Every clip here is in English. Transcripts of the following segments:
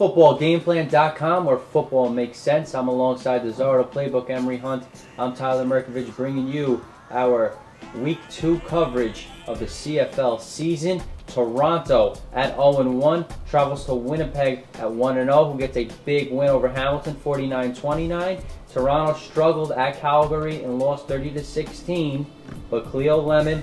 footballgameplan.com, where football makes sense. I'm alongside the Czar Playbook, Emery Hunt. I'm Tyler Merkovich, bringing you our Week 2 coverage of the CFL season. Toronto at 0-1 travels to Winnipeg at 1-0, who gets a big win over Hamilton, 49-29. Toronto struggled at Calgary and lost 30-16, but Cleo Lemon,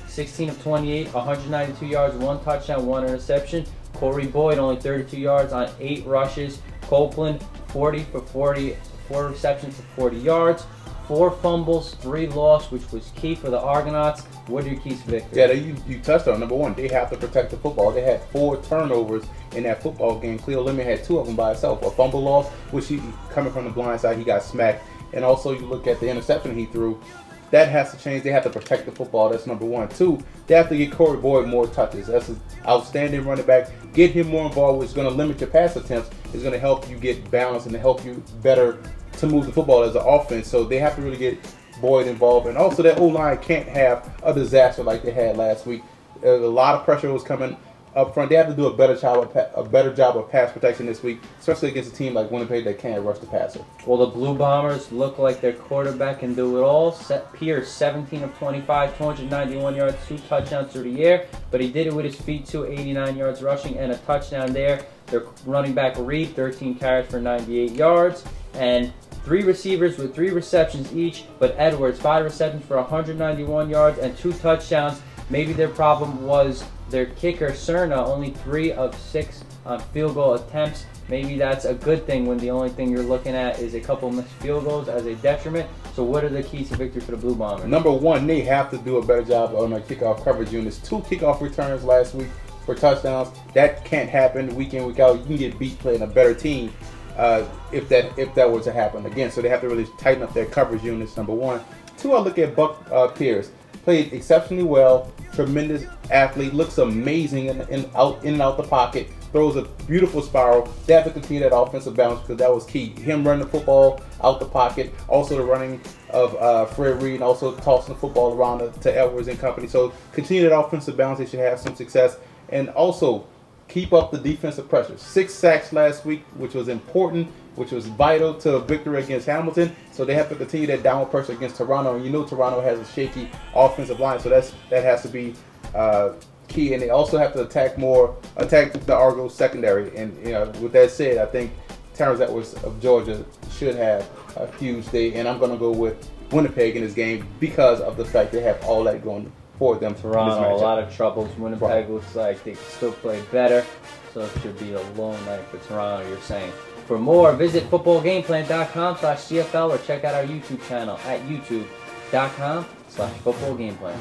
16 of 28, 192 yards, 1 touchdown, 1 interception. Corey Boyd, only 32 yards on 8 rushes. Copeland, 40 for 40, 4 receptions for 40 yards. 4 fumbles, 3 lost, which was key for the Argonauts. What are your keys to victory? Yeah, you touched on number one. They have to protect the football. They had 4 turnovers in that football game. Cleo Lemon had 2 of them by itself. A fumble loss, which he coming from the blind side, he got smacked. And also, you look at the interception he threw. That has to change. They have to protect the football. That's number one. 2, they have to get Corey Boyd more touches. That's an outstanding running back. Get him more involved, which is going to limit your pass attempts. It's going to help you get balanced and help you better to move the football as an offense. So they have to really get Boyd involved. And also, that O-line can't have a disaster like they had last week. A lot of pressure was coming up front. They have to do a better job of pass protection this week, especially against a team like Winnipeg that can't rush the passer. Well, the Blue Bombers look like their quarterback can do it all. Pierce, 17 of 25, 291 yards, 2 touchdowns through the air, but he did it with his feet too, 89 yards rushing and a touchdown there. Their running back Reed, 13 carries for 98 yards, and 3 receivers with 3 receptions each, but Edwards, 5 receptions for 191 yards and 2 touchdowns. Maybe their problem was their kicker, Cerna, only 3 of 6 on field goal attempts. Maybe that's a good thing when the only thing you're looking at is a couple missed field goals as a detriment. So what are the keys to victory for the Blue Bombers? Number one, they have to do a better job on their kickoff coverage units. 2 kickoff returns last week for touchdowns. That can't happen week in, week out. You can get beat playing a better team if that were to happen again. So they have to really tighten up their coverage units, number one. 2, I look at Buck Pierce. Played exceptionally well, tremendous athlete, looks amazing in and out the pocket, throws a beautiful spiral. They have to continue that offensive balance because that was key. Him running the football out the pocket, also the running of Fred Reed, and also tossing the football around to Edwards and company. So continue that offensive balance, they should have some success. And also keep up the defensive pressure. 6 sacks last week, which was important, which was vital to a victory against Hamilton. So they have to continue that downward pressure against Toronto. And you know Toronto has a shaky offensive line, so that has to be key. And they also have to attack the Argo secondary. And with that said, I think Terrence Edwards of Georgia should have a huge day. And I'm going to go with Winnipeg in this game because of the fact they have all that going for them. Toronto, a lot of troubles. Winnipeg looks like they still play better, so it should be a long night for Toronto, you're saying. For more, visit footballgameplan.com/CFL or check out our YouTube channel at youtube.com/footballgameplan.